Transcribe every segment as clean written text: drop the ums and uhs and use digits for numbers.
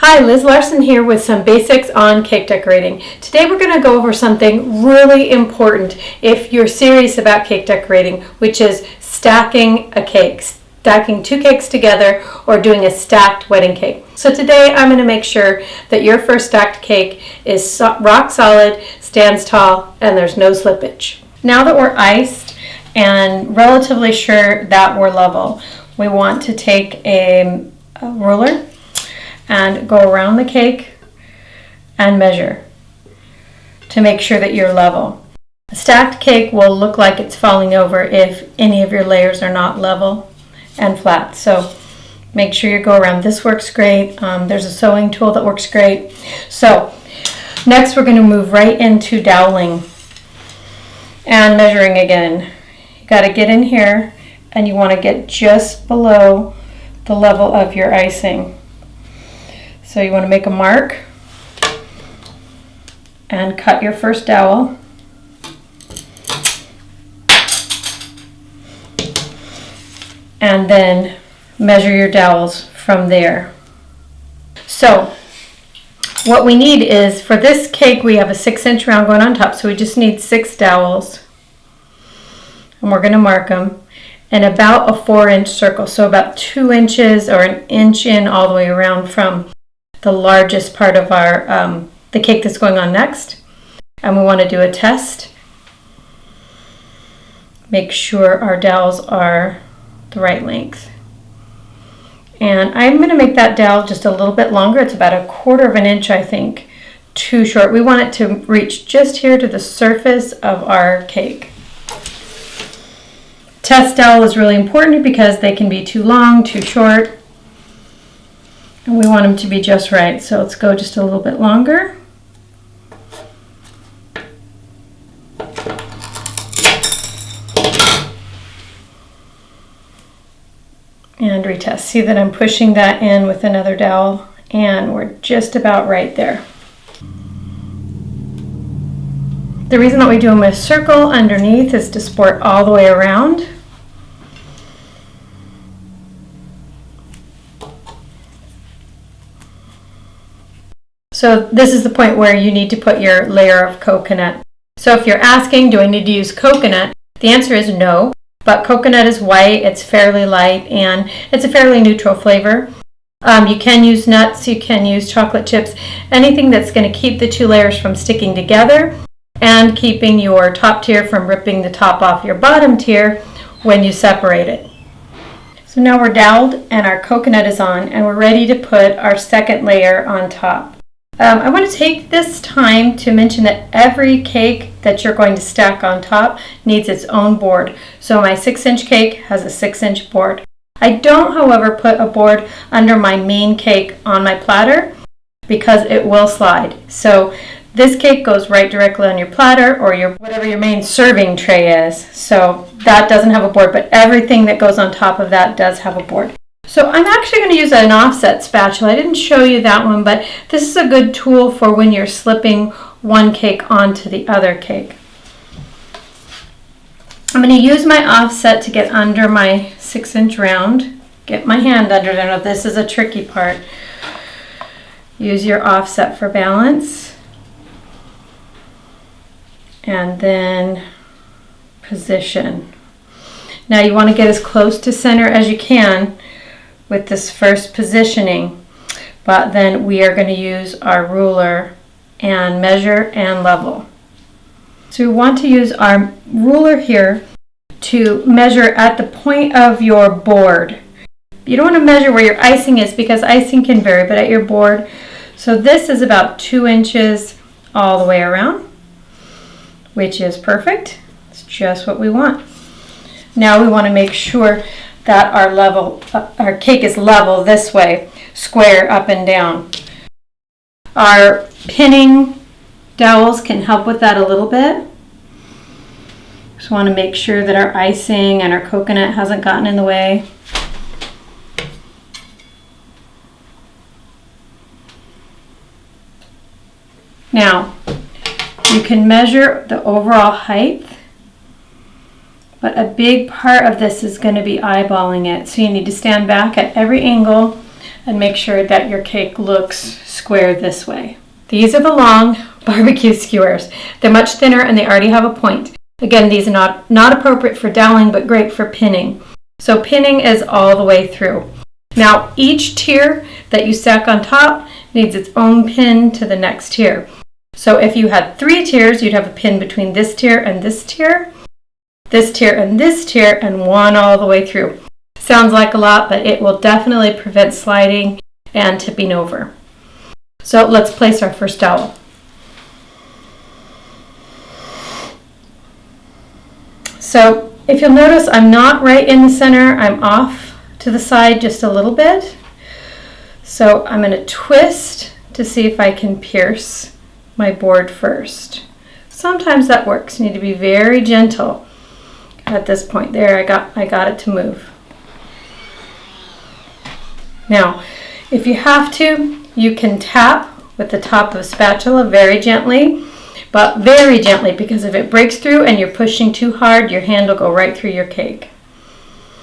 Hi, Liz Larson here with some basics on cake decorating. Today we're going to go over something really important if you're serious about cake decorating, which is stacking a cake, stacking two cakes together or doing a stacked wedding cake. So today I'm going to make sure that your first stacked cake is rock solid, stands tall, and there's no slippage. Now that we're iced and relatively sure that we're level, we want to take a ruler and go around the cake and measure to make sure that you're level. A stacked cake will look like it's falling over if any of your layers are not level and flat. So make sure you go around. This works great. There's a sewing tool that works great. So next we're going to move right into doweling and measuring again. You got to get in here and you want to get just below the level of your icing. So you want to make a mark and cut your first dowel. And then measure your dowels from there. So what we need is, for this cake we have a 6-inch round going on top, so we just need 6 dowels. And we're going to mark them in about a 4-inch circle, so about 2 inches or an inch in all the way around from the largest part of our the cake that's going on next. And we want to do a test. Make sure our dowels are the right length. And I'm going to make that dowel just a little bit longer. It's about 1/4 of an inch, I think, too short. We want it to reach just here to the surface of our cake. Test dowel is really important because they can be too long, too short. And we want them to be just right, so let's go just a little bit longer. And retest. See that I'm pushing that in with another dowel, and we're just about right there. The reason that we do them a circle underneath is to support all the way around. So this is the point where you need to put your layer of coconut. So if you're asking, do I need to use coconut? The answer is no, but coconut is white, it's fairly light, and it's a fairly neutral flavor. You can use nuts, you can use chocolate chips, anything that's going to keep the two layers from sticking together and keeping your top tier from ripping the top off your bottom tier when you separate it. So now we're doweled and our coconut is on, and we're ready to put our second layer on top. I want to take this time to mention that every cake that you're going to stack on top needs its own board. So my 6-inch cake has a 6-inch board. I don't, however, put a board under my main cake on my platter because it will slide. So this cake goes right directly on your platter or your whatever your main serving tray is. So that doesn't have a board, but everything that goes on top of that does have a board. So I'm actually going to use an offset spatula. I didn't show you that one, but this is a good tool for when you're slipping one cake onto the other cake. I'm going to use my offset to get under my 6-inch round. Get my hand under there. Now this is a tricky part. Use your offset for balance. And then position. Now you want to get as close to center as you can with this first positioning, but then we are going to use our ruler and measure and level. So we want to use our ruler here to measure at the point of your board. You don't want to measure where your icing is because icing can vary, but at your board. So this is about 2 inches all the way around, which is perfect. It's just what we want. Now we want to make sure that our cake is level this way, square up and down. Our pinning dowels can help with that a little bit. Just want to make sure that our icing and our coconut hasn't gotten in the way. Now, you can measure the overall height, but a big part of this is going to be eyeballing it. So you need to stand back at every angle and make sure that your cake looks square this way. These are the long barbecue skewers. They're much thinner and they already have a point. Again, these are not appropriate for doweling, but great for pinning. So pinning is all the way through. Now, each tier that you stack on top needs its own pin to the next tier. So if you had 3 tiers, you'd have a pin between this tier and this tier and this tier, and one all the way through. Sounds like a lot, but it will definitely prevent sliding and tipping over. So let's place our first dowel. So if you'll notice, I'm not right in the center, I'm off to the side just a little bit. So I'm going to twist to see if I can pierce my board first. Sometimes that works. You need to be very gentle at this point. There, I got it to move. Now, if you have to, you can tap with the top of a spatula very gently, but very gently, because if it breaks through and you're pushing too hard, your hand will go right through your cake.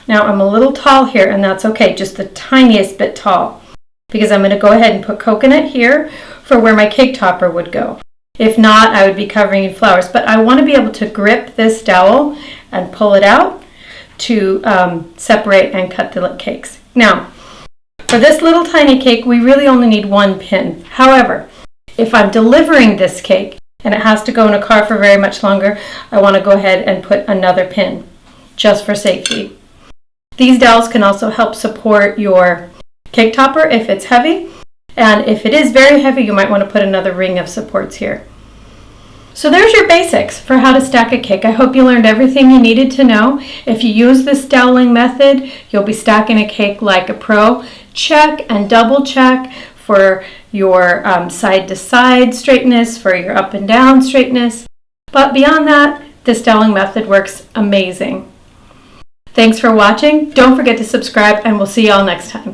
Now, I'm a little tall here, and that's okay, just the tiniest bit tall, because I'm going to go ahead and put coconut here for where my cake topper would go. If not, I would be covering in flowers, but I want to be able to grip this dowel and pull it out to separate and cut the cakes. Now, for this little tiny cake, we really only need 1 pin. However, if I'm delivering this cake and it has to go in a car for very much longer, I want to go ahead and put another pin, just for safety. These dowels can also help support your cake topper if it's heavy, and if it is very heavy, you might want to put another ring of supports here. So there's your basics for how to stack a cake. I hope you learned everything you needed to know. If you use this doweling method, you'll be stacking a cake like a pro. Check and double check for your side to side straightness, for your up and down straightness. But beyond that, this doweling method works amazing. Thanks for watching. Don't forget to subscribe, and we'll see you all next time.